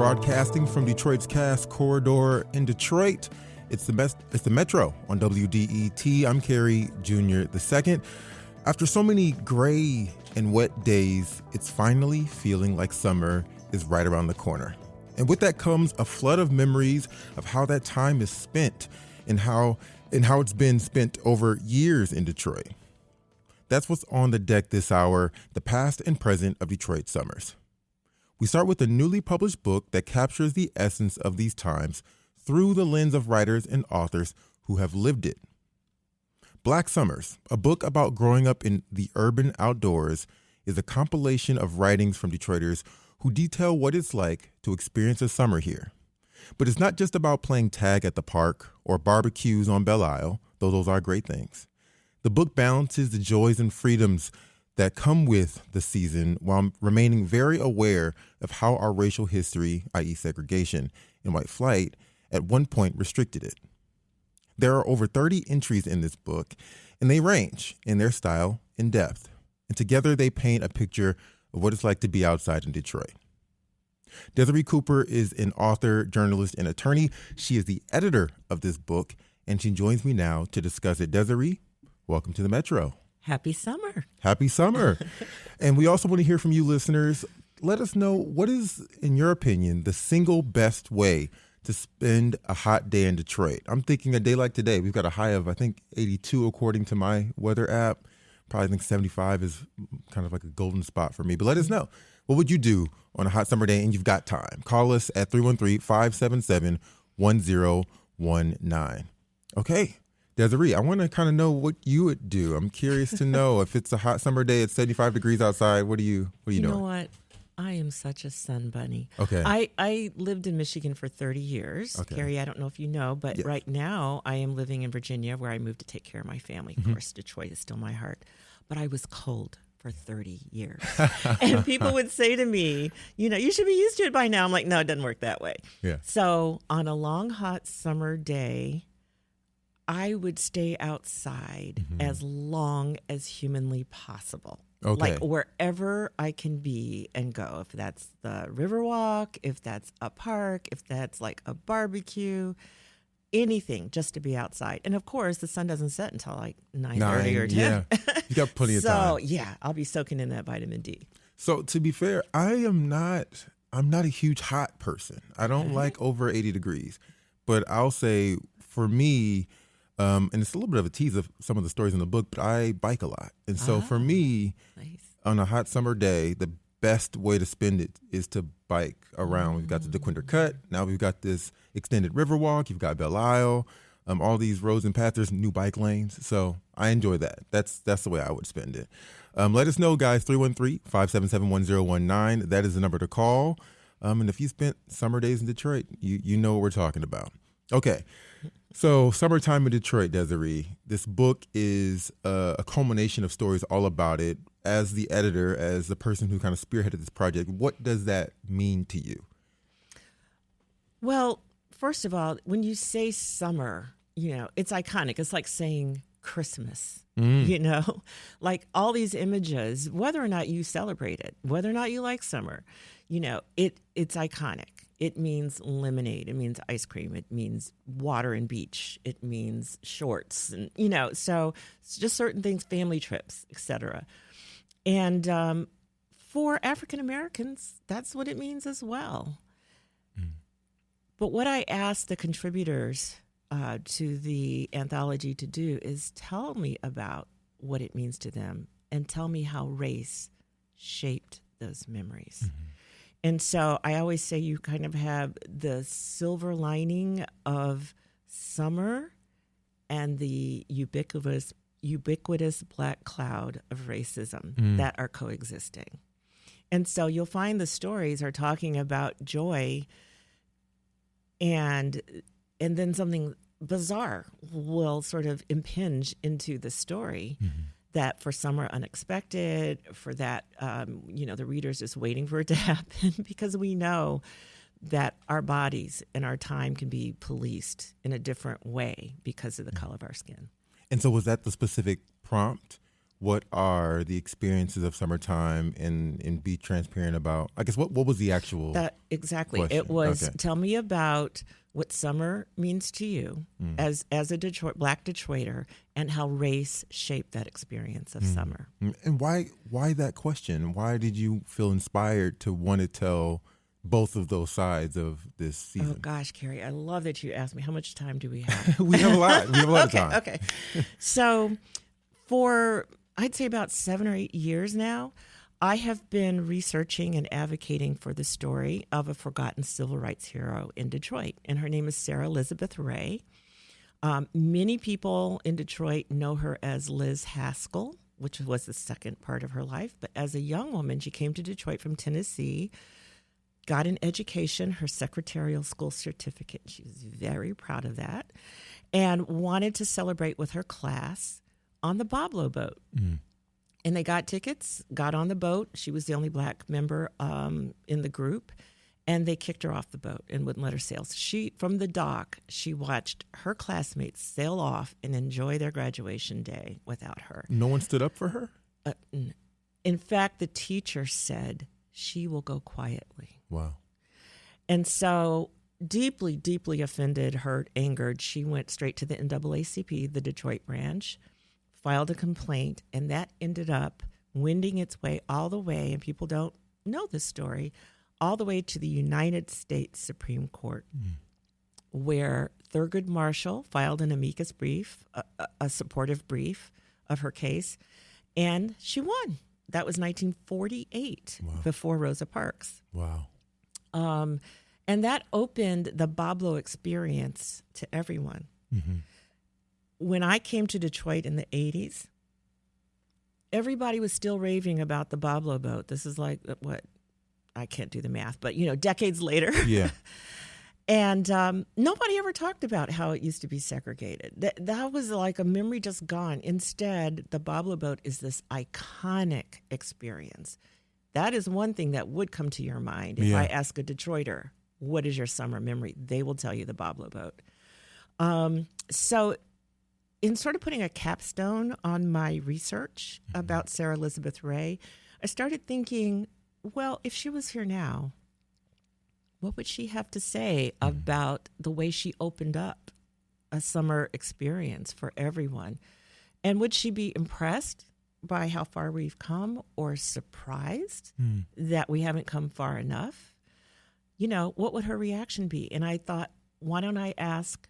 broadcasting from Detroit's Cass Corridor in Detroit. It's the Metro on WDET. I'm Kerry Jr. II. After so many gray and wet days, it's finally feeling like summer is right around the corner. And with that comes a flood of memories of how that time is spent and how it's been spent over years in Detroit. That's what's on the deck this hour, the past and present of Detroit summers. We start with a newly published book that captures the essence of these times through the lens of writers and authors who have lived it. Black Summers, a book about growing up in the urban outdoors, is a compilation of writings from Detroiters who detail what it's like to experience a summer here. But it's not just about playing tag at the park or barbecues on Belle Isle, though those are great things. The book balances the joys and freedoms that come with the season while remaining very aware of how our racial history, i.e. segregation and white flight, at one point restricted it. There are over 30 entries in this book, and they range in their style and depth. And together they paint a picture of what it's like to be outside in Detroit. Desiree Cooper is an author, journalist, and attorney. She is the editor of this book, and she joins me now to discuss it. Desiree, welcome to the Metro. Happy summer. Happy summer. And we also want to hear from you listeners. Let us know, what is, in your opinion, the single best way to spend a hot day in Detroit? I'm thinking a day like today. We've got a high of, I think, 82 according to my weather app. Probably think 75 is kind of like a golden spot for me. But let us know. What would you do on a hot summer day and you've got time? Call us at 313-577-1019. Okay. Desiree, I want to kind of know what you would do. I'm curious to know if it's a hot summer day, it's 75 degrees outside. What are you doing? You know what? I am such a sun bunny. Okay. I lived in Michigan for 30 years. Okay. Carrie, I don't know if you know, but yes. Right now I am living in Virginia where I moved to take care of my family. Of course, Detroit is still my heart. But I was cold for 30 years. And people would say to me, you should be used to it by now. I'm like, no, it doesn't work that way. Yeah. So on a long, hot summer day, I would stay outside as long as humanly possible. Okay. Like wherever I can be and go. If that's the Riverwalk, if that's a park, if that's like a barbecue, anything just to be outside. And of course, the sun doesn't set until like 9:30 or 10. Yeah. You got plenty of time. So yeah, I'll be soaking in that vitamin D. So to be fair, I'm not a huge hot person. I don't like over 80 degrees. But I'll say for me, and it's a little bit of a tease of some of the stories in the book, but I bike a lot. And so for me, on a hot summer day, the best way to spend it is to bike around. We've got the DeQuinder Cut. Now we've got this extended Riverwalk. You've got Belle Isle. All these roads and paths, there's new bike lanes. So I enjoy that. That's the way I would spend it. Let us know, guys, 313-577-1019. That is the number to call. And if you spent summer days in Detroit, you know what we're talking about. Okay. So summertime in Detroit, Desiree, this book is a culmination of stories all about it. As the editor, as the person who kind of spearheaded this project, what does that mean to you? Well, first of all, when you say summer, it's iconic. It's like saying Christmas, like all these images, whether or not you celebrate it, whether or not you like summer, it's iconic. It means lemonade. It means ice cream. It means water and beach. It means shorts. And, so it's just certain things, family trips, etc. And for African Americans, that's what it means as well. But what I asked the contributors to the anthology to do is tell me about what it means to them and tell me how race shaped those memories. And so I always say you kind of have the silver lining of summer and the ubiquitous black cloud of racism that are coexisting. And so you'll find the stories are talking about joy, and then something bizarre will sort of impinge into the story. That for some are unexpected, for that, the reader's just waiting for it to happen, because we know that our bodies and our time can be policed in a different way because of the color of our skin. And so was that the specific prompt what are the experiences of summertime and be transparent about, I guess, what was the actual exactly question? It was, Okay. tell me about what summer means to you as a Black Detroiter, and how race shaped that experience of summer. And why that question? Why did you feel inspired to want to tell both of those sides of this season? Oh gosh, Carrie, I love that you asked me. How much time do we have? We have a lot. We have a lot Okay, of time. okay. So for, I'd say, about 7 or 8 years now, I have been researching and advocating for the story of a forgotten civil rights hero in Detroit, and her name is Sarah Elizabeth Ray. Many people in Detroit know her as Liz Haskell, which was the second part of her life. But as a young woman, she came to Detroit from Tennessee, got an education, her secretarial school certificate. She was very proud of that, and wanted to celebrate with her class on the Boblo boat. And they got tickets, got on the boat. She was the only Black member in the group. And they kicked her off the boat and wouldn't let her sail. So from the dock, she watched her classmates sail off and enjoy their graduation day without her. No one stood up for her? In fact, the teacher said, she will go quietly. Wow. And so, deeply, deeply offended, hurt, angered, she went straight to the NAACP, the Detroit branch, filed a complaint, and that ended up winding its way all the way, and people don't know this story, all the way to the United States Supreme Court, where Thurgood Marshall filed an amicus brief, a supportive brief of her case, and she won. That was 1948, before Rosa Parks. Wow. And that opened the Boblo experience to everyone. When I came to Detroit in the 80s, everybody was still raving about the Boblo boat. This is like, what? I can't do the math, but, decades later. Yeah. And nobody ever talked about how it used to be segregated. That was like a memory just gone. Instead, the Boblo boat is this iconic experience. That is one thing that would come to your mind. If I ask a Detroiter, what is your summer memory? They will tell you the Boblo boat. So in sort of putting a capstone on my research about Sarah Elizabeth Ray, I started thinking, well, if she was here now, what would she have to say about the way she opened up a summer experience for everyone? And would she be impressed by how far we've come, or surprised that we haven't come far enough? What would her reaction be? And I thought, why don't I ask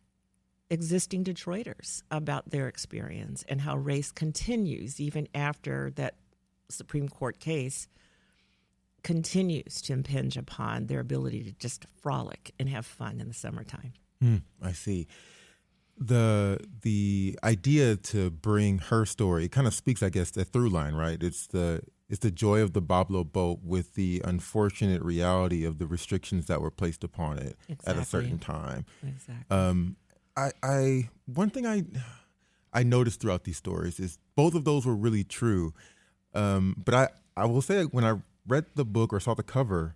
existing Detroiters about their experience and how race continues even after that Supreme Court case continues to impinge upon their ability to just frolic and have fun in the summertime. I see. The idea to bring her story kind of speaks, I guess, the through line, right? It's the joy of the Boblo boat with the unfortunate reality of the restrictions that were placed upon it at a certain time. Exactly. One thing I noticed throughout these stories is both of those were really true. But I will say, when I read the book or saw the cover,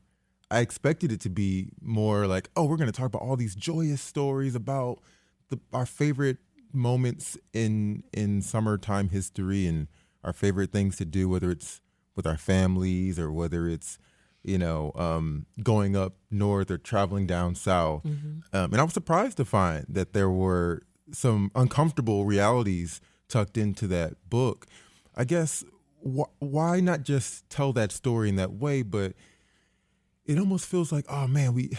I expected it to be more like, oh, we're going to talk about all these joyous stories about our favorite moments in summertime history and our favorite things to do, whether it's with our families or whether it's, going up north or traveling down south. And I was surprised to find that there were some uncomfortable realities tucked into that book. I guess, why not just tell that story in that way? But it almost feels like, oh man,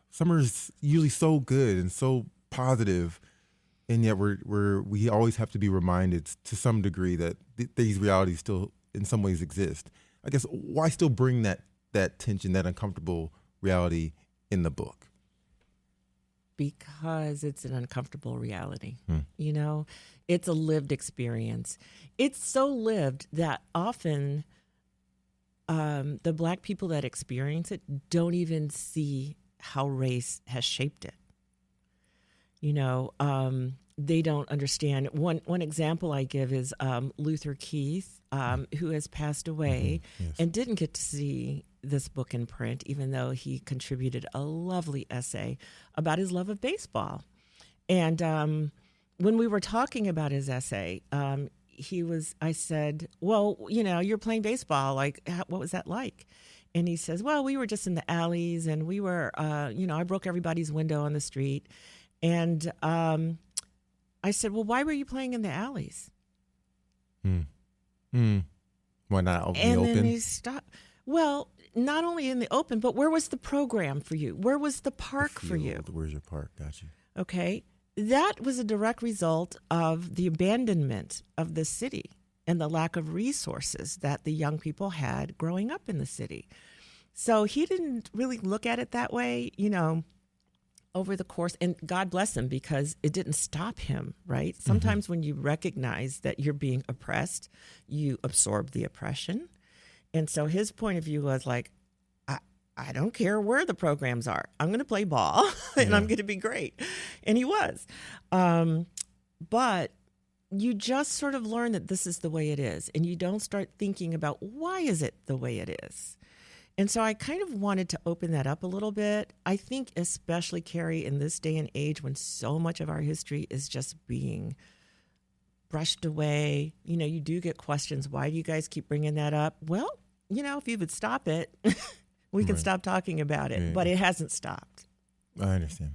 summer is usually so good and so positive, and yet we always have to be reminded to some degree that these realities still in some ways exist. I guess, why still bring that tension, that uncomfortable reality in the book? Because it's an uncomfortable reality. It's a lived experience. It's so lived that often the Black people that experience it don't even see how race has shaped it. They don't understand. One example I give is Luther Keith, who has passed away and didn't get to see this book in print, even though he contributed a lovely essay about his love of baseball. And when we were talking about his essay, I said, well, you're playing baseball. Like, what was that like? And he says, well, we were just in the alleys and we were, I broke everybody's window on the street. And I said, well, why were you playing in the alleys? Why not out in the open? And then he stopped. Well, not only in the open, but where was the program for you? Where was the park for you? Where's your park? Got you. Okay. That was a direct result of the abandonment of the city and the lack of resources that the young people had growing up in the city. So he didn't really look at it that way, over the course. And God bless him, because it didn't stop him, right? Sometimes when you recognize that you're being oppressed, you absorb the oppression. And so his point of view was like, I don't care where the programs are. I'm going to play ball and I'm going to be great. And he was. But you just sort of learn that this is the way it is. And you don't start thinking about why is it the way it is. And so I kind of wanted to open that up a little bit. I think especially, Carrie, in this day and age when so much of our history is just being brushed away, you do get questions. Why do you guys keep bringing that up? Well, if you would stop it, we can stop talking about it. Yeah. But it hasn't stopped. I understand.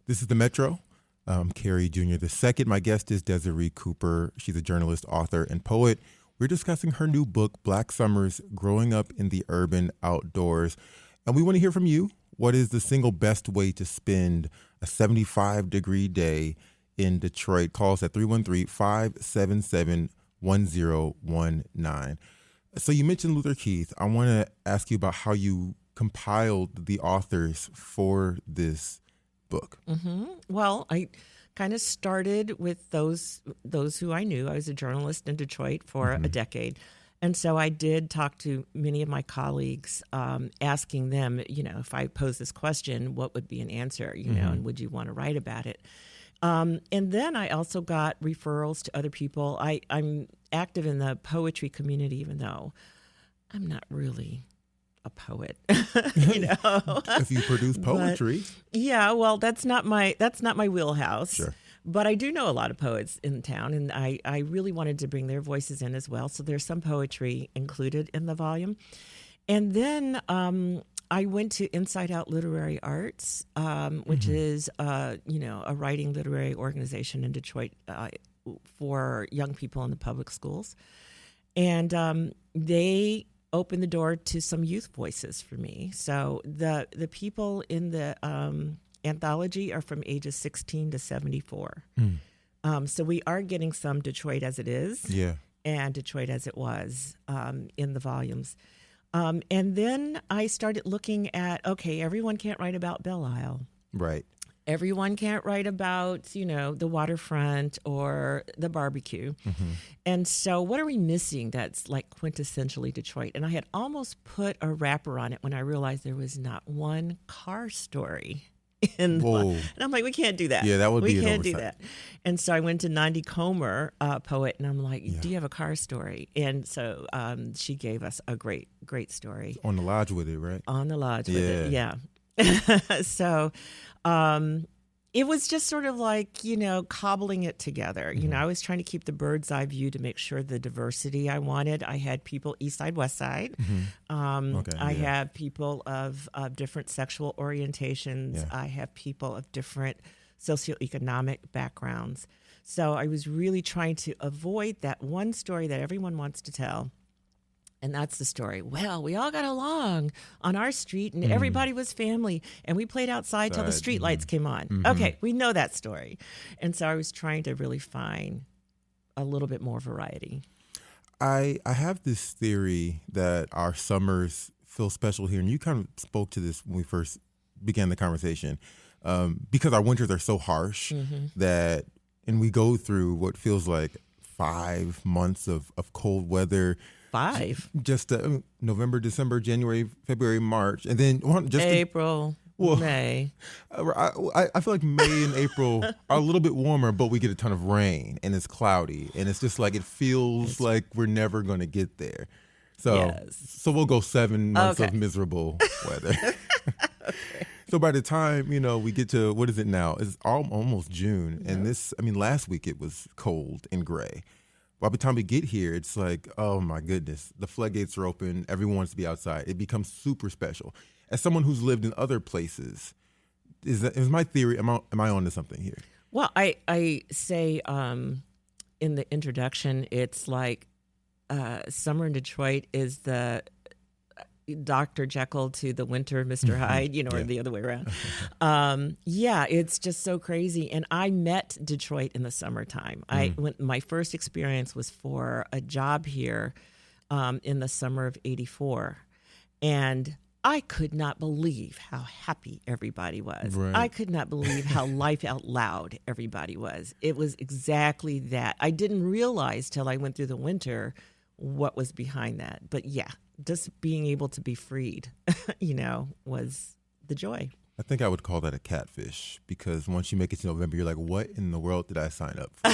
This is The Metro. I'm Carrie Jr. II. My guest is Desiree Cooper. She's a journalist, author, and poet. We're discussing her new book, Black Summers, Growing Up in the Urban Outdoors. And we want to hear from you. What is the single best way to spend a 75-degree day in Detroit? Call us at 313-577-1019. So you mentioned Luther Keith. I want to ask you about how you compiled the authors for this book. Well, I kind of started with those who I knew. I was a journalist in Detroit for a decade. And so I did talk to many of my colleagues, asking them, if I pose this question, what would be an answer, and would you want to write about it? And then I also got referrals to other people. I'm active in the poetry community, even though I'm not really a poet. If you produce poetry. Well, that's not my wheelhouse. Sure. But I do know a lot of poets in town, and I really wanted to bring their voices in as well. So there's some poetry included in the volume. And then I went to Inside Out Literary Arts, which is a writing literary organization in Detroit for young people in the public schools. And they opened the door to some youth voices for me. So the people in the anthology are from ages 16 to 74. So we are getting some Detroit as it is and Detroit as it was in the volumes. And then I started looking at, okay, everyone can't write about Belle Isle. Right. Everyone can't write about, the waterfront or the barbecue. And so what are we missing that's like quintessentially Detroit? And I had almost put a wrapper on it when I realized there was not one car story in the, and I'm like, we can't do that. Yeah, that would be we an can't oversight. do that. And so I went to Nandi Comer, poet, and I'm like, do you have a car story? And so she gave us a great story. On the lodge with it, right? On the lodge with it, yeah. So it was just sort of like, cobbling it together. I was trying to keep the bird's eye view to make sure the diversity I wanted. I had people East Side, West Side. I have people of different sexual orientations. Yeah. I have people of different socioeconomic backgrounds. So I was really trying to avoid that one story that everyone wants to tell. And that's the story. Well, we all got along on our street and everybody was family and we played outside till the street lights came on. Okay, we know that story. And so I was trying to really find a little bit more variety. I have this theory that our summers feel special here. And you kind of spoke to this when we first began the conversation. Because our winters are so harsh and we go through what feels like 5 months of cold weather. 5. Just November, December, January, February, March, and then just April, May. I feel like May and April are a little bit warmer, but we get a ton of rain and it's cloudy, and it's just like it feels like we're never going to get there. So we'll go 7 months of miserable weather. So by the time we get to what is it now? It's almost June, and last week it was cold and gray. by the time we get here, it's like, oh my goodness, the floodgates are open. Everyone wants to be outside. It becomes super special. As someone who's lived in other places, is my theory? Am I onto something here? Well, I say in the introduction, it's like summer in Detroit is the Dr. Jekyll to the winter Mr. Hyde, or the other way around. It's just so crazy. And I met Detroit in the summertime. My first experience was for a job here in the summer of '84. And I could not believe how happy everybody was. Right. I could not believe how life out loud everybody was. It was exactly that. I didn't realize till I went through the winter what was behind that. But yeah, just being able to be freed, was the joy. I think I would call that a catfish, because once you make it to November, you're like, what in the world did I sign up for?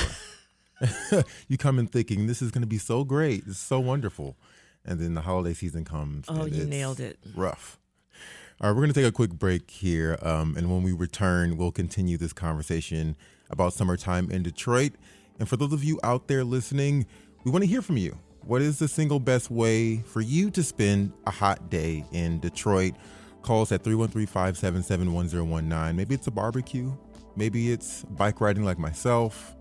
You come in thinking this is going to be so great. It's so wonderful. And then the holiday season comes. Oh, and you it's nailed it. Rough. All right, we're going to take a quick break here. And when we return, we'll continue this conversation about summertime in Detroit. And for those of you out there listening, we want to hear from you. What is the single best way for you to spend a hot day in Detroit? Call us at 313-577-1019. Maybe it's a barbecue. Maybe it's bike riding like myself.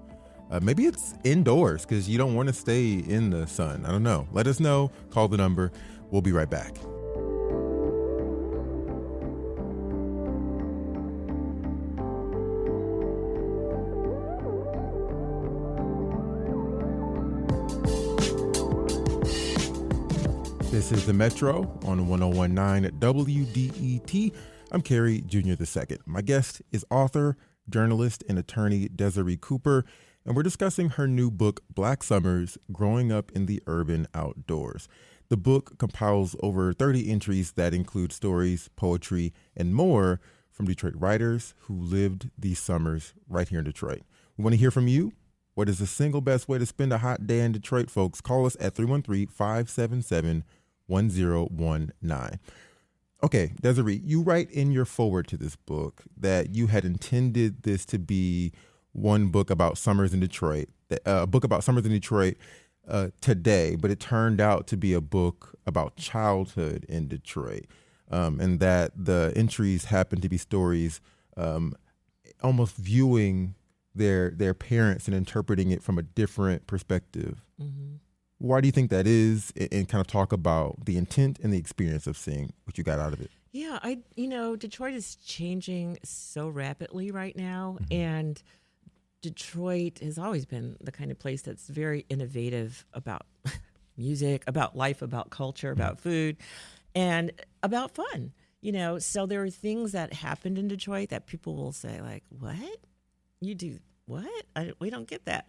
Maybe it's indoors because you don't want to stay in the sun. I don't know. Let us know. Call the number. We'll be right back. This is The Metro on 1019 at WDET. I'm Carrie Jr. II. My guest is author, journalist, and attorney Desiree Cooper, and we're discussing her new book, Black Summers, Growing Up in the Urban Outdoors. The book compiles over 30 entries that include stories, poetry, and more from Detroit writers who lived these summers right here in Detroit. We want to hear from you. What is the single best way to spend a hot day in Detroit, folks? Call us at 313-577-1019. Okay, Desiree, you write in your foreword to this book that you had intended this to be one book about summers in Detroit, a book about summers in Detroit today, but it turned out to be a book about childhood in Detroit, and that the entries happen to be stories almost viewing their parents and interpreting it from a different perspective. Mm-hmm. Why do you think that is? And kind of talk about the intent and the experience of seeing what you got out of it. Yeah, Detroit is changing so rapidly right now, mm-hmm. and Detroit has always been the kind of place that's very innovative about music, about life, about culture, about food, and about fun. So there are things that happened in Detroit that people will say, like, what? You do what? We don't get that.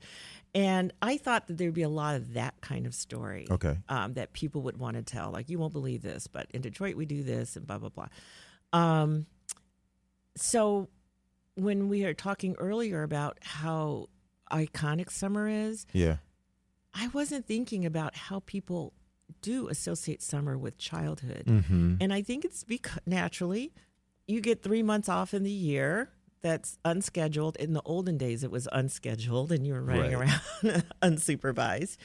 And I thought that there'd be a lot of that kind of story, okay, that people would want to tell. Like, you won't believe this, but in Detroit we do this and blah, blah, blah. So when we were talking earlier about how iconic summer is, yeah, I wasn't thinking about how people do associate summer with childhood. Mm-hmm. And I think it's because naturally you get 3 months off in the year that's unscheduled. In the olden days, it was unscheduled and you were running around unsupervised.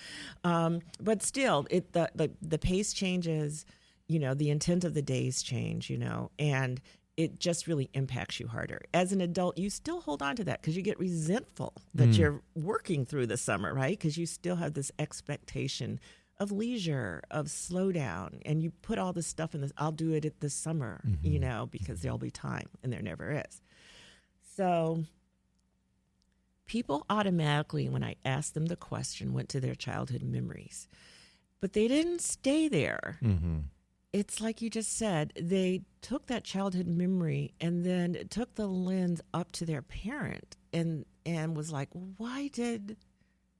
But still, the pace changes, the intent of the days change, and it just really impacts you harder. As an adult, you still hold on to that because you get resentful that you're working through the summer, right? Because you still have this expectation of leisure, of slowdown, and you put all this stuff in this, I'll do it this summer, because there'll be time, and there never is. So people automatically, when I asked them the question, went to their childhood memories, but they didn't stay there. Mm-hmm. It's like you just said, they took that childhood memory and then took the lens up to their parent and was like, why did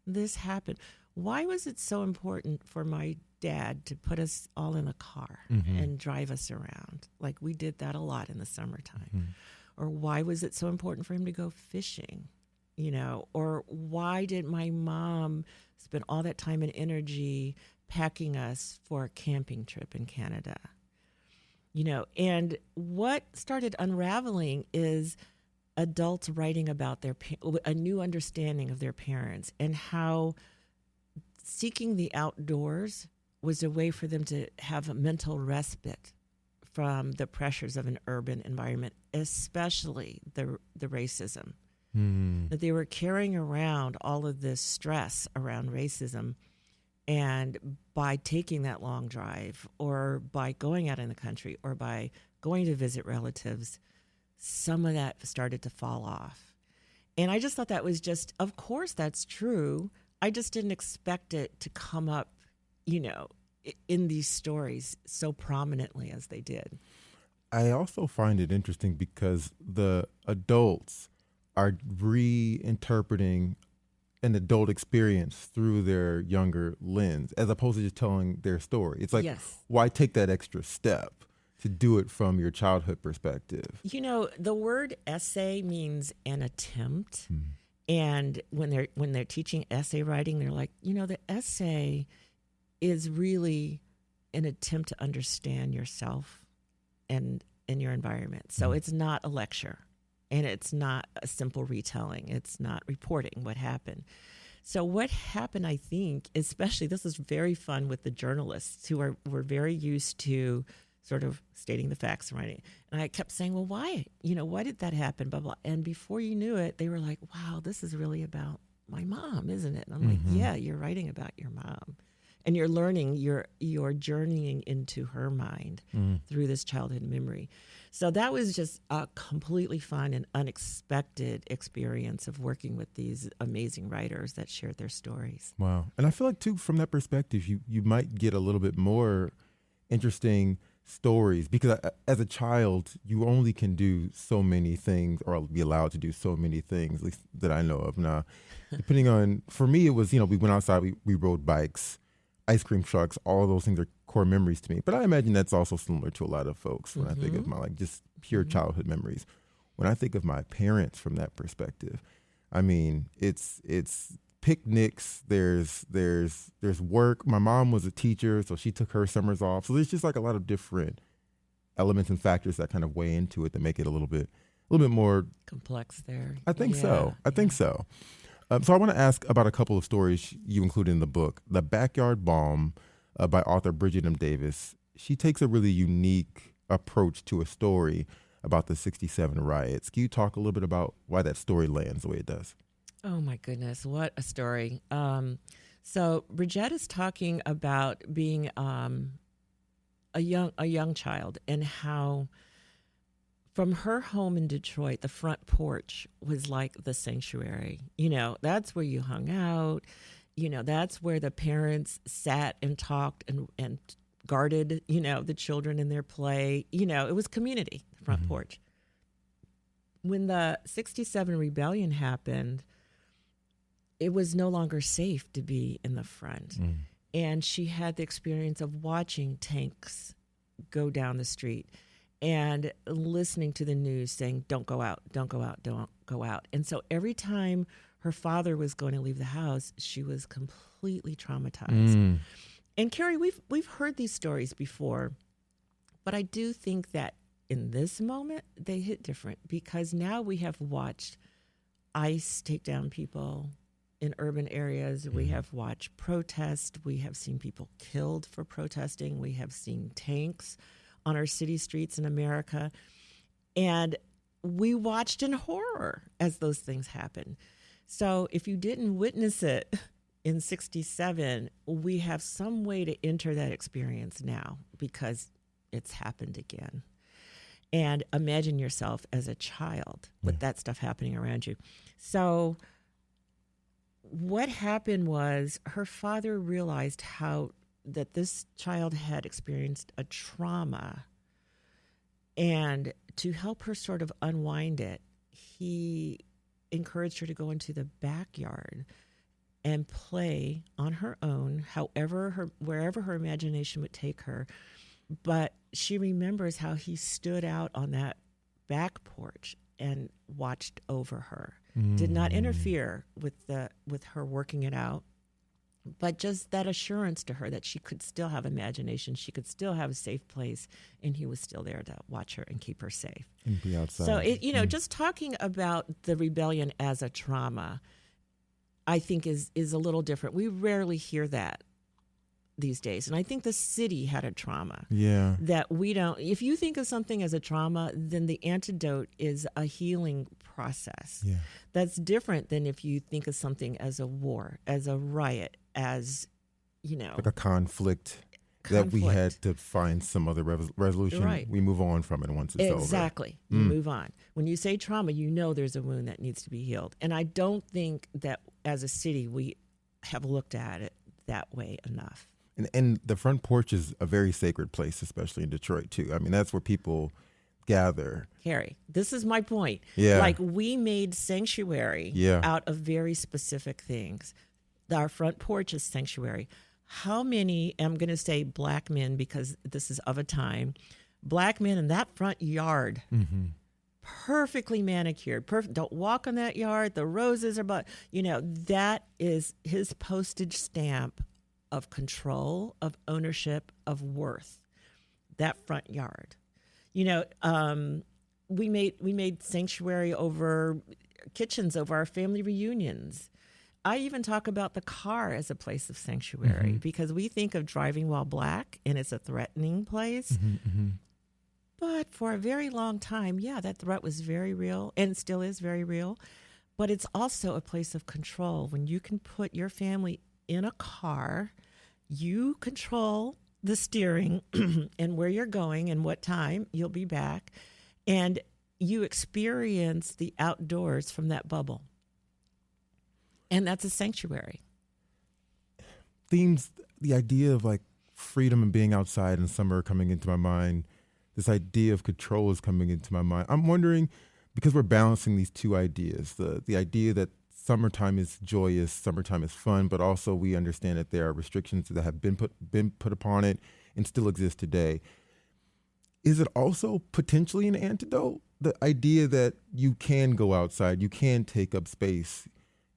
this happen? Why was it so important for my dad to put us all in a car and drive us around? Like, we did that a lot in the summertime. Mm-hmm. Or why was it so important for him to go fishing? Or why did my mom spend all that time and energy packing us for a camping trip in Canada? And what started unraveling is adults writing about a new understanding of their parents and how seeking the outdoors was a way for them to have a mental respite from the pressures of an urban environment, especially the racism. That they were carrying around all of this stress around racism. And by taking that long drive, or by going out in the country, or by going to visit relatives, some of that started to fall off. And I just thought that was just, of course that's true. I just didn't expect it to come up, in these stories so prominently as they did. I also find it interesting because the adults are reinterpreting an adult experience through their younger lens, as opposed to just telling their story. It's like, Yes. Why take that extra step to do it from your childhood perspective? The word essay means an attempt. And when they're teaching essay writing, they're like, the essay is really an attempt to understand yourself and your environment. So it's not a lecture, and it's not a simple retelling. It's not reporting what happened. So what happened, I think, especially this is very fun with the journalists who were very used to sort of stating the facts and writing. And I kept saying, well, why? Why did that happen? Blah, blah. And before you knew it, they were like, wow, this is really about my mom, isn't it? And I'm like, yeah, you're writing about your mom. And you're learning, you're journeying into her mind through this childhood memory. So that was just a completely fun and unexpected experience of working with these amazing writers that shared their stories. Wow. And I feel like, too, from that perspective, you might get a little bit more interesting stories, because as a child, you only can do so many things, or be allowed to do so many things, at least that I know of. Now, depending on, for me, it was, we went outside, we rode bikes, ice cream trucks, all of those things are core memories to me. But I imagine that's also similar to a lot of folks when I think of my just pure childhood memories. When I think of my parents from that perspective, I mean, it's picnics, there's work. My mom was a teacher, so she took her summers off. So there's just like a lot of different elements and factors that kind of weigh into it that make it a little bit more complex there. I think so. I think so. So I want to ask about a couple of stories you included in the book. The Backyard Bomb by author Bridget M. Davis. She takes a really unique approach to a story about the 67 riots. Can you talk a little bit about why that story lands the way it does? Oh, my goodness. What a story. So Bridget is talking about being a young child, and how from her home in Detroit, the front porch was like the sanctuary. That's where you hung out. That's where the parents sat and talked and guarded, the children in their play. It was community, the front porch. When the 67 rebellion happened, it was no longer safe to be in the front. And she had the experience of watching tanks go down the street and listening to the news saying, don't go out, don't go out, don't go out. And so every time her father was going to leave the house, she was completely traumatized. And Carrie, we've heard these stories before, but I do think that in this moment, they hit different, because now we have watched ICE take down people in urban areas. We have watched protests. We have seen people killed for protesting. We have seen tanks on our city streets in America. And we watched in horror as those things happen. So if you didn't witness it in 67, we have some way to enter that experience now, because it's happened again. And imagine yourself as a child with that stuff happening around you. So what happened was her father realized that this child had experienced a trauma, and to help her sort of unwind it, he encouraged her to go into the backyard and play on her own, wherever her imagination would take her. But she remembers how he stood out on that back porch and watched over her, did not interfere with her working it out, but just that assurance to her that she could still have imagination, she could still have a safe place, and he was still there to watch her and keep her safe. And be outside. So, just talking about the rebellion as a trauma, I think is a little different. We rarely hear that these days. And I think the city had a trauma. Yeah. That we don't, if you think of something as a trauma, then the antidote is a healing process. Yeah. That's different than if you think of something as a war, as a riot, as, like a conflict that we had to find some other resolution. Right. We move on from it once it's over. Exactly. You move on. When you say trauma, there's a wound that needs to be healed. And I don't think that as a city we have looked at it that way enough. And the front porch is a very sacred place, especially in Detroit, too. I mean, that's where people gather. Carrie, this is my point. Yeah. Like, we made sanctuary out of very specific things. Our front porch is sanctuary. How many, I'm going to say black men because this is of a time, black men in that front yard, perfectly manicured, perfect. Don't walk on that yard. The roses are, that is his postage stamp of control, of ownership, of worth, that front yard. We made sanctuary over kitchens, over our family reunions. I even talk about the car as a place of sanctuary because we think of driving while black and it's a threatening place. But for a very long time, that threat was very real and still is very real. But it's also a place of control. When you can put your family in a car, you control the steering and where you're going and what time you'll be back, and you experience the outdoors from that bubble. And that's a sanctuary. Themes, the idea of like freedom and being outside in summer are coming into my mind. This idea of control is coming into my mind. I'm wondering, because we're balancing these two ideas, the idea that summertime is joyous, summertime is fun, but also we understand that there are restrictions that have been put upon it and still exist today. Is it also potentially an antidote? The idea that you can go outside, you can take up space,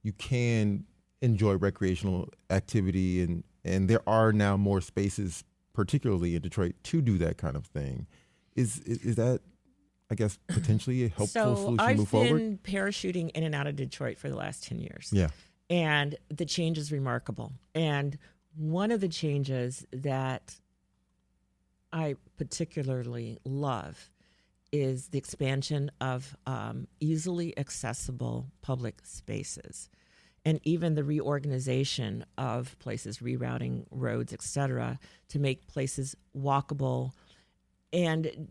you can enjoy recreational activity, and there are now more spaces, particularly in Detroit, to do that kind of thing. Is that, I guess, potentially a helpful solution to move forward? So I've been parachuting in and out of Detroit for the last 10 years. Yeah. And the change is remarkable. And one of the changes that I particularly love is the expansion of easily accessible public spaces, and even the reorganization of places, rerouting roads, et cetera, to make places walkable. And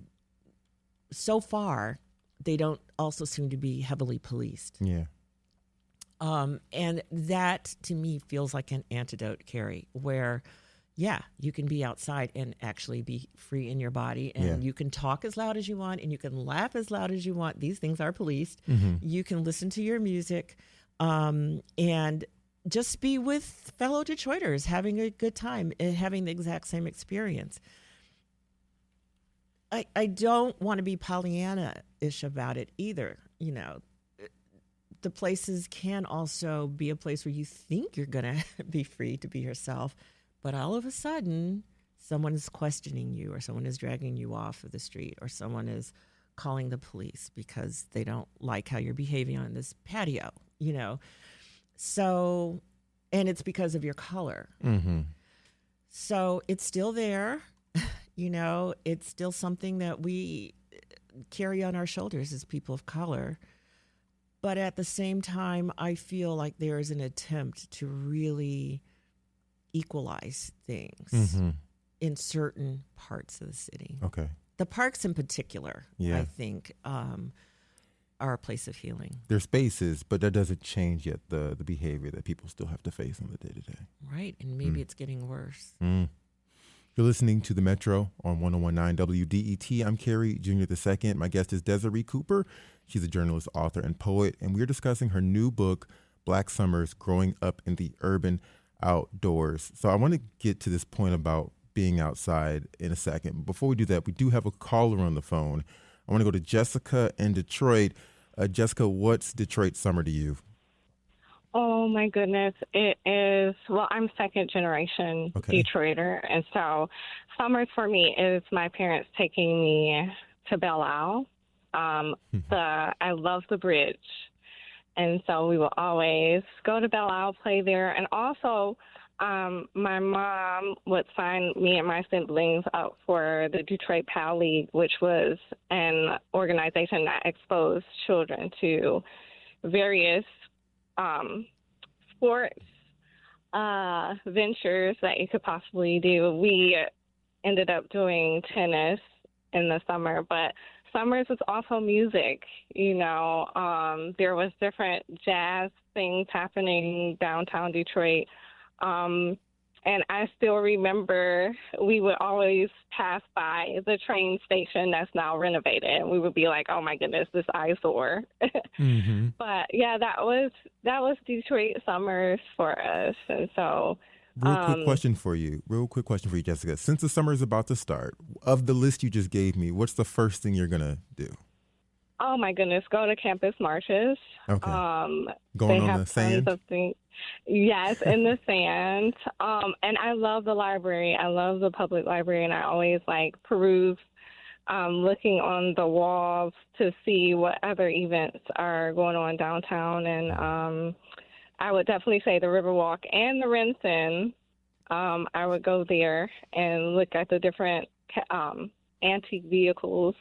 so far, they don't also seem to be heavily policed. Yeah. And that, to me, feels like an antidote, Carrie, where, you can be outside and actually be free in your body, and you can talk as loud as you want, and you can laugh as loud as you want. These things are policed. You can listen to your music, and just be with fellow Detroiters, having a good time, and having the exact same experience. I don't want to be Pollyanna-ish about it either. The places can also be a place where you think you're going to be free to be yourself, but all of a sudden, someone is questioning you, or someone is dragging you off of the street, or someone is calling the police because they don't like how you're behaving on this patio, So, and it's because of your color. So it's still there. It's still something that we carry on our shoulders as people of color. But at the same time, I feel like there is an attempt to really equalize things in certain parts of the city. Okay. The parks in particular, I think, are a place of healing. They're spaces, but that doesn't change yet the behavior that people still have to face on the day-to-day. Right, and maybe it's getting worse. You're listening to The Metro on 101.9 WDET. I'm Carrie Jr. II. My guest is Desiree Cooper. She's a journalist, author, and poet, and we're discussing her new book, Black Summers, Growing Up in the Urban Outdoors. So I want to get to this point about being outside in a second. Before we do that, we do have a caller on the phone. I want to go to Jessica in Detroit. Jessica, what's Detroit summer to you? Oh, my goodness. It is, I'm second generation Detroiter. And so summers for me is my parents taking me to Belle Isle. I love the bridge. And so we would always go to Belle Isle, play there. And also, my mom would sign me and my siblings up for the Detroit PAL League, which was an organization that exposed children to various sports ventures that you could possibly do. We ended up doing tennis in the summer, but summers was also music. There was different jazz things happening downtown Detroit. And I still remember we would always pass by the train station that's now renovated, and we would be like, "Oh my goodness, this eyesore." Mm-hmm. But yeah, that was Detroit summers for us, and so. Real quick question for you, Jessica. Since the summer is about to start, of the list you just gave me, what's the first thing you're gonna do? Oh my goodness, go to campus marches. Okay. Going on the sand? Yes, in the sand. And I love the library. I love the public library, and I always peruse looking on the walls to see what other events are going on downtown. And I would definitely say the Riverwalk and the Renton. I would go there and look at the different antique vehicles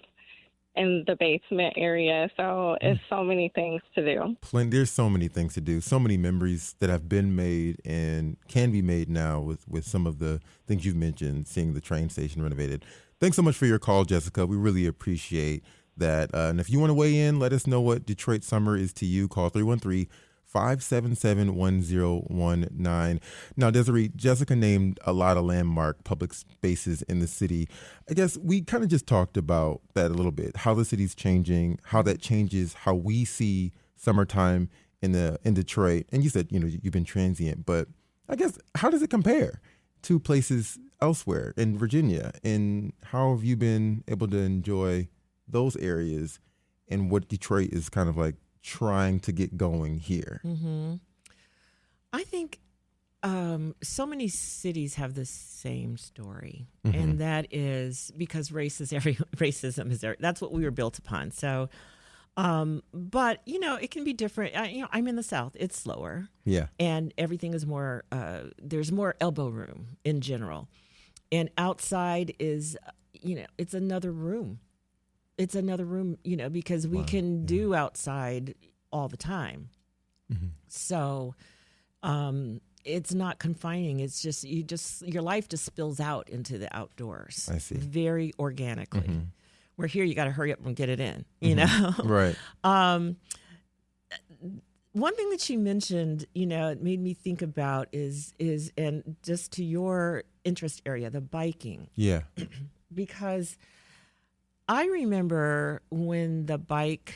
in the basement area. So it's so many things to do. There's so many things to do, so many memories that have been made and can be made now with some of the things you've mentioned, seeing the train station renovated. Thanks so much for your call, Jessica. We really appreciate that. And if you want to weigh in, let us know what Detroit summer is to you. Call 313-577-1019. Now, Desiree, Jessica named a lot of landmark public spaces in the city. I guess we kind of just talked about that a little bit, how the city's changing, how that changes how we see summertime in Detroit. And you said, you've been transient, but I guess how does it compare to places elsewhere in Virginia? And how have you been able to enjoy those areas and what Detroit is kind of trying to get going here? Mm-hmm. I think so many cities have the same story, mm-hmm. and that is because racism is there. That's what we were built upon. So, but it can be different. I'm in the South; it's slower, yeah, and everything is more. There's more elbow room in general, and outside is, it's another room. It's another room, because we can do outside all the time. Mm-hmm. So it's not confining. It's just, your life just spills out into the outdoors. I see. Very organically. Mm-hmm. Where here you got to hurry up and get it in, Right. One thing that she mentioned, it made me think about is and just to your interest area, the biking. Yeah. Because I remember when the bike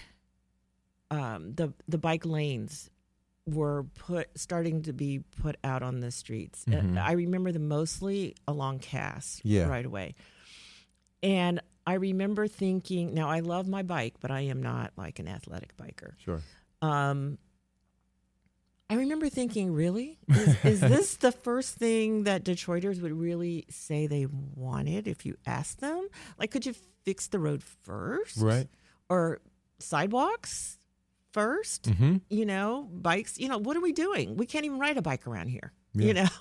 lanes were starting to be put out on the streets. Mm-hmm. I remember them mostly along Cass right away. And I remember thinking, now I love my bike, but I am not like an athletic biker. Sure. I remember thinking, really? Is this the first thing that Detroiters would really say they wanted if you asked them? Could you fix the road first? Right. Or sidewalks first? Mm-hmm. Bikes. What are we doing? We can't even ride a bike around here,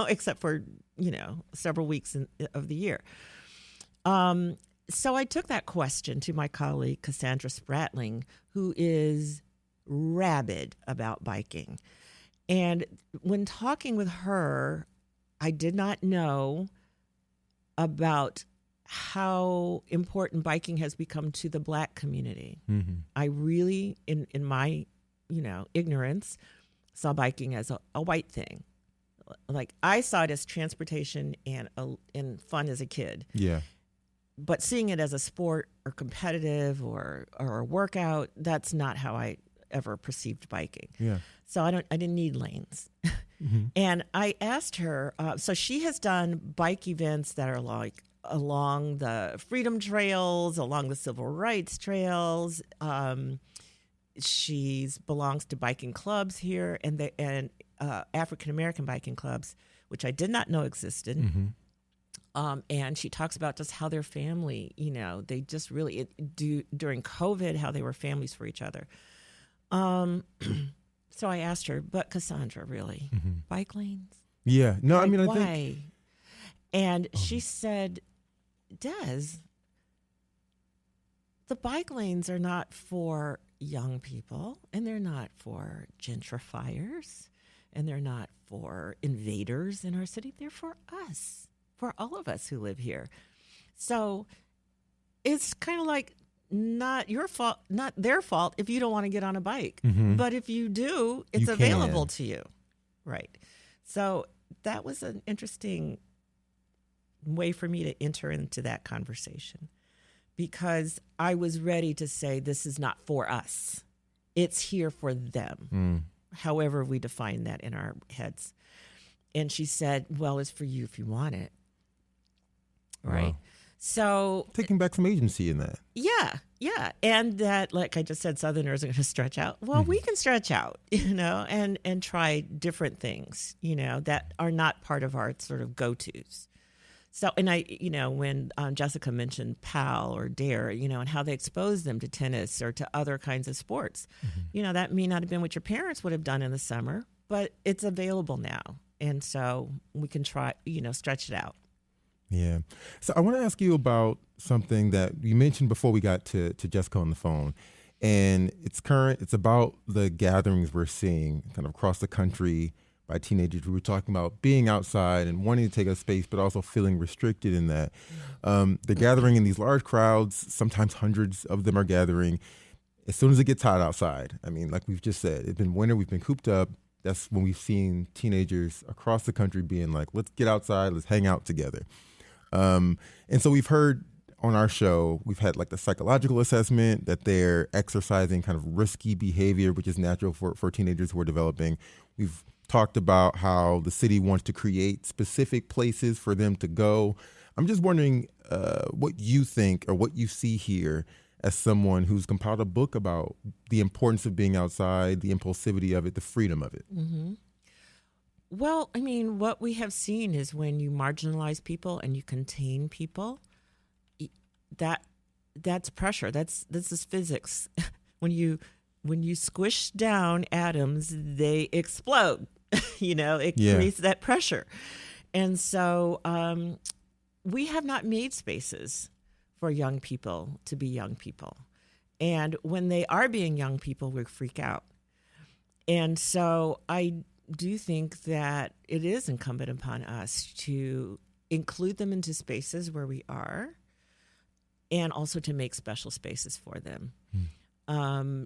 except for, several weeks of the year. So I took that question to my colleague, Cassandra Spratling, who is rabid about biking. And when talking with her, I did not know about how important biking has become to the Black community. Mm-hmm. I really, in my, ignorance, saw biking as a white thing. I saw it as transportation and fun as a kid. Yeah. But seeing it as a sport or competitive or a workout, that's not how I ever perceived biking. Yeah. So I didn't need lanes. Mm-hmm. And I asked her, so she has done bike events that are along the freedom trails, along the civil rights trails. She belongs to biking clubs here and African American biking clubs, which I did not know existed. Mm-hmm. And she talks about just how their family, they just really during COVID, how they were families for each other. So I asked her, but Cassandra, really? Bike lanes? Yeah. No, I mean, I why? think. And she said, Des, the bike lanes are not for young people, and they're not for gentrifiers, and they're not for invaders in our city. They're for us, for all of us who live here. So it's kind of like not your fault, not their fault if you don't want to get on a bike. But if you do, it's You available can. to you. Right. So that was an interesting way for me to enter into that conversation, because I was ready to say, this is not for us. It's here for them, however we define that in our heads. And she said, well, it's for you if you want it. Right. Wow. So Taking back some agency in that. yeah. And that, like I just said, Southerners are going to stretch out. Well, we can stretch out, and try different things, that are not part of our sort of go-tos. So, and I, when Jessica mentioned PAL or DARE, and how they expose them to tennis or to other kinds of sports, that may not have been what your parents would have done in the summer, but it's available now. And so we can try, stretch it out. Yeah. So I want to ask you about something that you mentioned before we got to Jessica on the phone. And it's current. It's about the gatherings we're seeing kind of across the country by teenagers. We were talking about being outside and wanting to take up space, but also feeling restricted in that. They're gathering in these large crowds. Sometimes hundreds of them are gathering. As soon as it gets hot outside, I mean, like we've just said, it's been winter. We've been cooped up. That's when we've seen teenagers across the country being like, let's get outside. Let's hang out together. And so we've heard on our show, we've had like the psychological assessment that they're exercising kind of risky behavior, which is natural for teenagers who are developing. We've talked about how the city wants to create specific places for them to go. I'm just wondering what you think or what you see here as someone who's compiled a book about the importance of being outside, the impulsivity of it, the freedom of it. Well, I mean, what we have seen is when you marginalize people and you contain people, that's pressure. This is physics. When you squish down atoms, they explode. It creates that pressure. And so we have not made spaces for young people to be young people. And when they are being young people, we freak out. And so I do think that it is incumbent upon us to include them into spaces where we are, and also to make special spaces for them.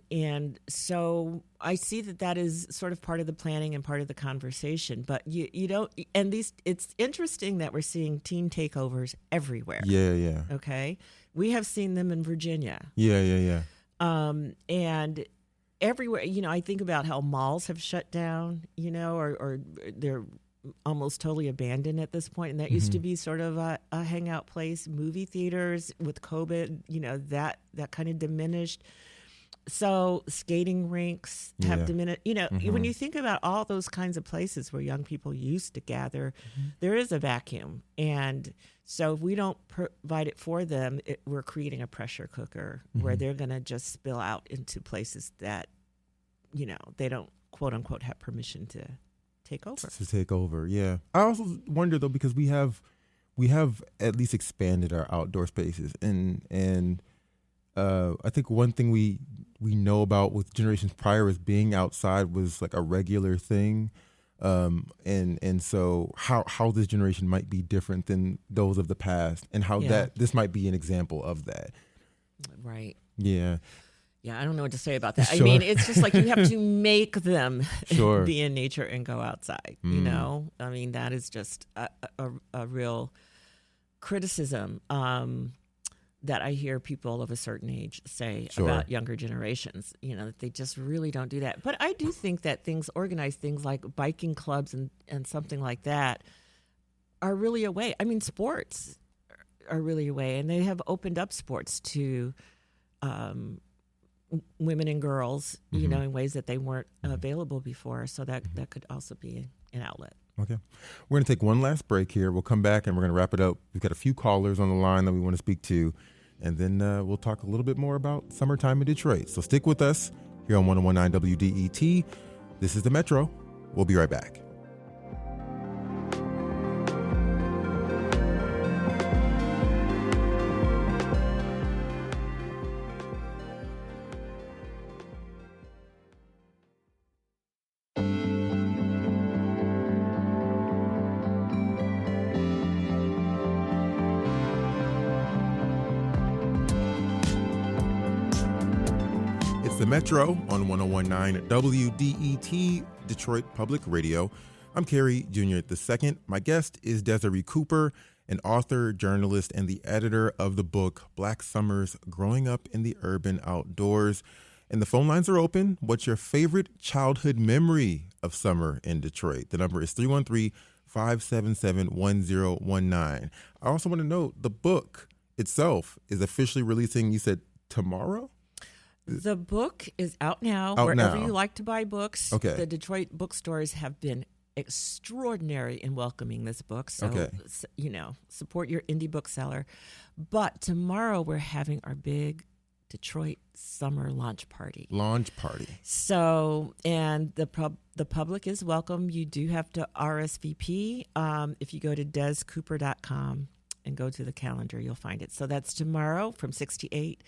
And so I see that is sort of part of the planning and part of the conversation. But you don't, and it's interesting that we're seeing teen takeovers everywhere. Yeah. Okay, we have seen them in Virginia. Yeah. And everywhere, I think about how malls have shut down, or they're almost totally abandoned at this point. And that used to be sort of a hangout place. Movie theaters with COVID, that kind of diminished. So skating rinks have diminished. When you think about all those kinds of places where young people used to gather, there is a vacuum. And so if we don't provide it for them, we're creating a pressure cooker where they're going to just spill out into places that, they don't, quote unquote, have permission to take over. To take over, yeah. I also wonder, though, because we have at least expanded our outdoor spaces. And I think one thing we know about with generations prior is being outside was like a regular thing. And so how this generation might be different than those of the past, and how this might be an example of that. Right. Yeah. Yeah, I don't know what to say about that. Sure. I mean, it's just like you have to make them Sure. be in nature and go outside, I mean, that is just a real criticism that I hear people of a certain age say about younger generations, that they just really don't do that. But I do think that organized things like biking clubs and something like that are really a way. I mean, sports are really a way, and they have opened up sports to women and girls, in ways that they weren't available before. So that could also be an outlet. Okay. We're going to take one last break here. We'll come back and we're going to wrap it up. We've got a few callers on the line that we want to speak to, and then we'll talk a little bit more about summertime in Detroit. So stick with us here on 101.9 WDET. This is The Metro. We'll be right back. The Metro on 1019 WDET, Detroit Public Radio. I'm Carrie Jr. II. My guest is Desiree Cooper, an author, journalist, and the editor of the book Black Summers Growing Up in the Urban Outdoors. And the phone lines are open. What's your favorite childhood memory of summer in Detroit? The number is 313-577-1019. I also want to note the book itself is officially releasing, you said, tomorrow? The book is out now, Out wherever now. you like to buy books. Okay. The Detroit bookstores have been extraordinary in welcoming this book. So, Okay. Support your indie bookseller. But tomorrow we're having our big Detroit summer launch party. Launch party. So, and the public is welcome. You do have to RSVP. If you go to descooper.com and go to the calendar, you'll find it. So that's tomorrow from 6 to 8.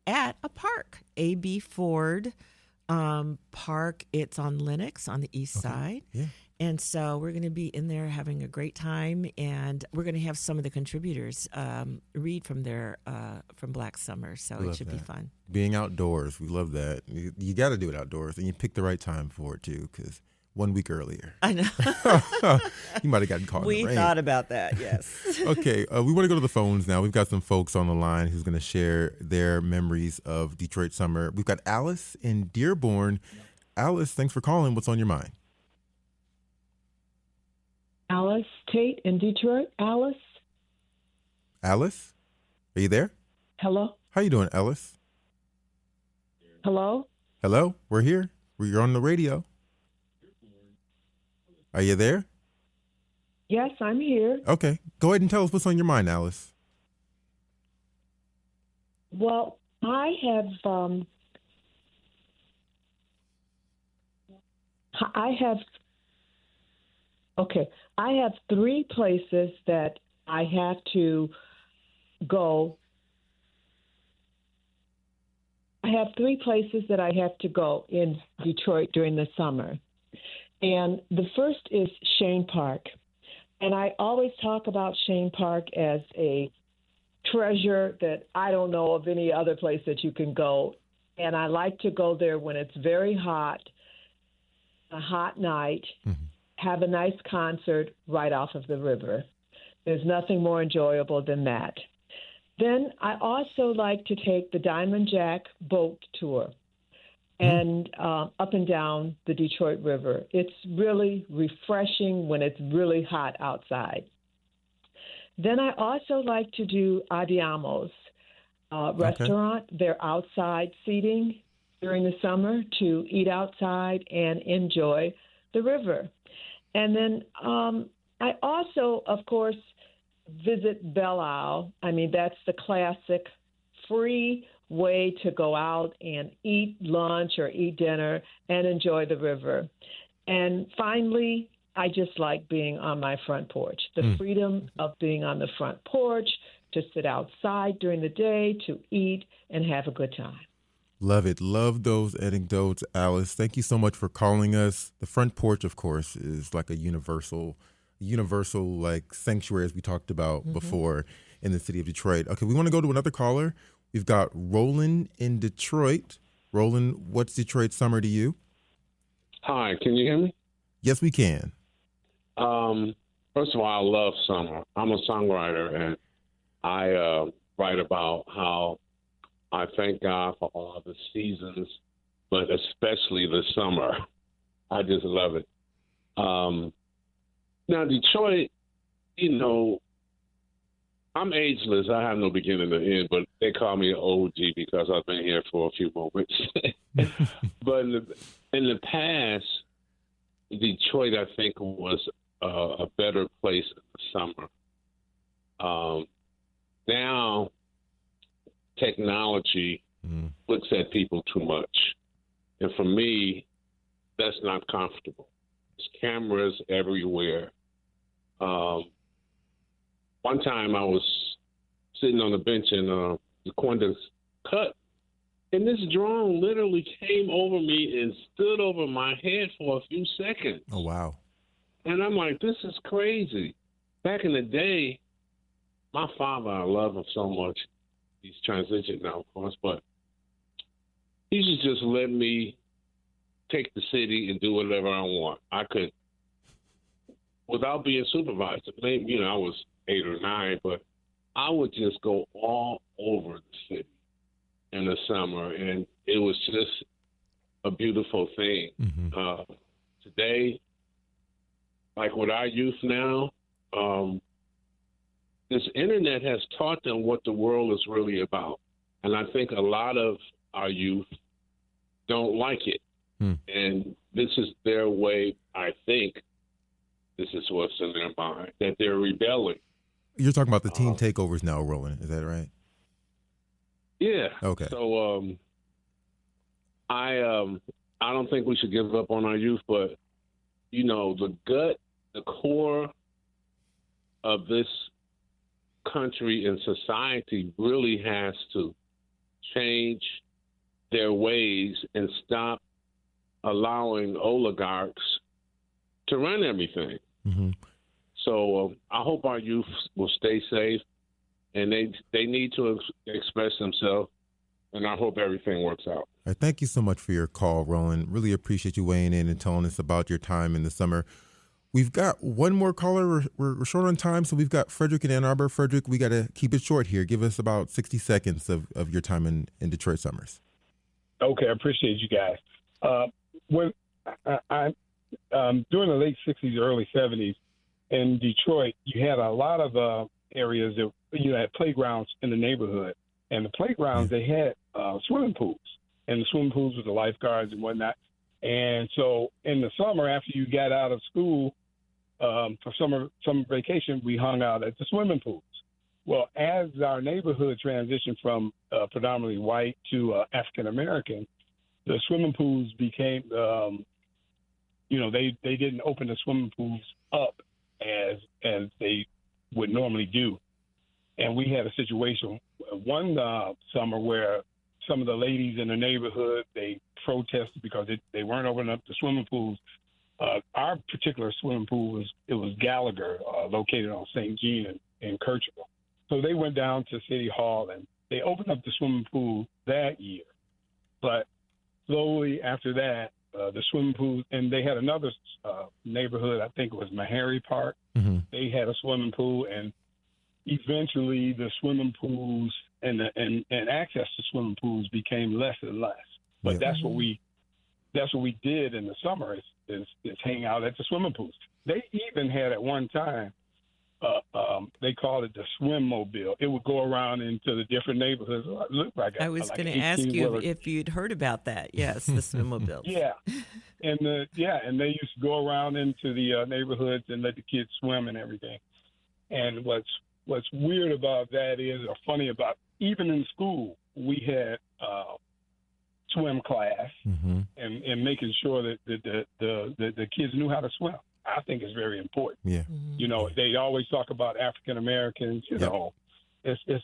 At a park, A.B. Ford Park. It's on Lenox on the east side. Yeah. And so we're going to be in there having a great time, and we're going to have some of the contributors read from from Black Summer. So it should be fun. Being outdoors, we love that. You got to do it outdoors, and you pick the right time for it too, because 1 week earlier, I know. you might have gotten caught in We the rain. thought about that, yes. Okay, we want to go to the phones now. We've got some folks on the line who's going to share their memories of Detroit summer. We've got Alice in Dearborn. Alice, thanks for calling. What's on your mind? Alice Tate in Detroit. Alice, Alice, are you there? hello, How you doing, Alice? hello. Hello, we're here. You're on the radio. Are you there? Yes, I'm here. Okay, go ahead and tell us what's on your mind, Alice. Well, I have three places that I have to go. I have three places that I have to go in Detroit during the summer. And the first is Shane Park. And I always talk about Shane Park as a treasure that I don't know of any other place that you can go. And I like to go there when it's very hot, a hot night, have a nice concert right off of the river. There's nothing more enjoyable than that. Then I also like to take the Diamond Jack boat tour and up and down the Detroit River. It's really refreshing when it's really hot outside. Then I also like to do Adiamo's restaurant, their outside seating during the summer to eat outside and enjoy the river. And then I also, of course, visit Belle Isle. I mean, that's the classic free way to go out and eat lunch or eat dinner and enjoy the river. And finally, I just like being on my front porch, the freedom of being on the front porch, to sit outside during the day, to eat and have a good time. Love it. Love those anecdotes, Alice. Thank you so much for calling us. The front porch, of course, is like a universal like sanctuary, as we talked about before in the city of Detroit. Okay, we want to go to another caller. We've got Roland in Detroit. Roland, what's Detroit summer to you? Hi, can you hear me? Yes, we can. First of all, I love summer. I'm a songwriter, and I write about how I thank God for all the seasons, but especially the summer. I just love it. Now, Detroit, I'm ageless. I have no beginning or end, but they call me an OG because I've been here for a few moments. But in the past, Detroit, I think, was a better place in the summer. Now, technology looks at people too much. And for me, that's not comfortable. There's cameras everywhere. One time I was sitting on the bench in the Quintus Cut, and this drone literally came over me and stood over my head for a few seconds. Oh, wow. And I'm like, this is crazy. Back in the day, my father, I love him so much. He's transitioned now, of course, but he used to just let me take the city and do whatever I want. I could, without being supervised. Maybe, I was 8 or 9, but I would just go all over the city in the summer, and it was just a beautiful thing. Mm-hmm. Today, like with our youth now, this internet has taught them what the world is really about. And I think a lot of our youth don't like it. And this is their way, I think, this is what's in their mind, that they're rebelling. You're talking about the team takeovers now, Roland. Is that right? Yeah. Okay. So I don't think we should give up on our youth, but, the core of this country and society really has to change their ways and stop allowing oligarchs to run everything. Mm-hmm. So I hope our youth will stay safe, and they need to express themselves, and I hope everything works out. All right, thank you so much for your call, Roland. Really appreciate you weighing in and telling us about your time in the summer. We've got one more caller. We're short on time, so we've got Frederick in Ann Arbor. Frederick, we got to keep it short here. Give us about 60 seconds of your time in Detroit summers. Okay, I appreciate you guys. When I during the late 60s, early 70s in Detroit, you had a lot of areas that you had playgrounds in the neighborhood. And the playgrounds, they had swimming pools. And the swimming pools with the lifeguards and whatnot. And so in the summer, after you got out of school for summer vacation, we hung out at the swimming pools. Well, as our neighborhood transitioned from predominantly white to African-American, the swimming pools became, they didn't open the swimming pools up as they would normally do. And we had a situation one summer where some of the ladies in the neighborhood, they protested because they weren't opening up the swimming pools. Our particular swimming pool was Gallagher, located on St. Jean in Kercheval. So they went down to City Hall and they opened up the swimming pool that year. But slowly after that, the swimming pool, and they had another neighborhood, I think it was Meharry Park. Mm-hmm. They had a swimming pool, and eventually the swimming pools and access to swimming pools became less and less. But yeah. That's what we did in the summer is hang out at the swimming pools. They even had at one time, they called it the swim mobile. It would go around into the different neighborhoods. It looked like I was going to ask you if you'd heard about that. Yes, the swim mobiles. Yeah, and they used to go around into the neighborhoods and let the kids swim and everything. And what's weird about that is, or funny about, even in school, we had swim class, mm-hmm. and making sure that the kids knew how to swim. I think is very important. Yeah. Mm-hmm. They always talk about African Americans, it's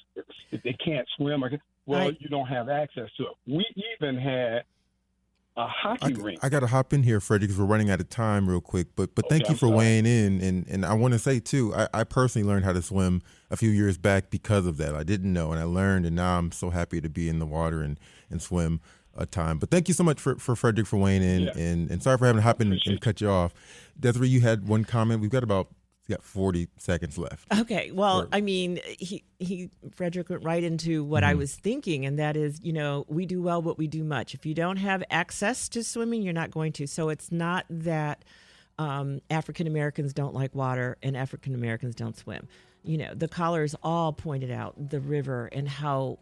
they can't swim. You don't have access to it. We even had a hockey rink. I got to hop in here, Freddie, because we're running out of time real quick. But thank you for weighing in. And I want to say, too, I personally learned how to swim a few years back because of that. I didn't know, and I learned, and now I'm so happy to be in the water and swim a time. But thank you so much for Frederick for weighing in, and sorry for having to hop in and cut you off. Desiree, you had one comment. We've got 40 seconds left. Okay. Well, I mean, Frederick went right into what I was thinking, and that is, we do well what we do much. If you don't have access to swimming, you're not going to. So it's not that African Americans don't like water and African Americans don't swim. The callers all pointed out the river and how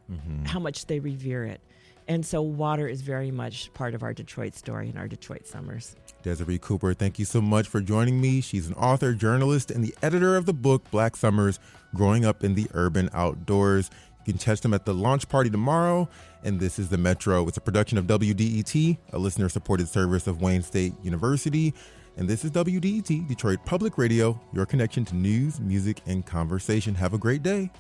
much they revere it. And so water is very much part of our Detroit story and our Detroit summers. Desiree Cooper, thank you so much for joining me. She's an author, journalist, and the editor of the book, Black Summers, Growing Up in the Urban Outdoors. You can catch them at the launch party tomorrow. And this is The Metro. It's a production of WDET, a listener-supported service of Wayne State University. And this is WDET, Detroit Public Radio, your connection to news, music, and conversation. Have a great day.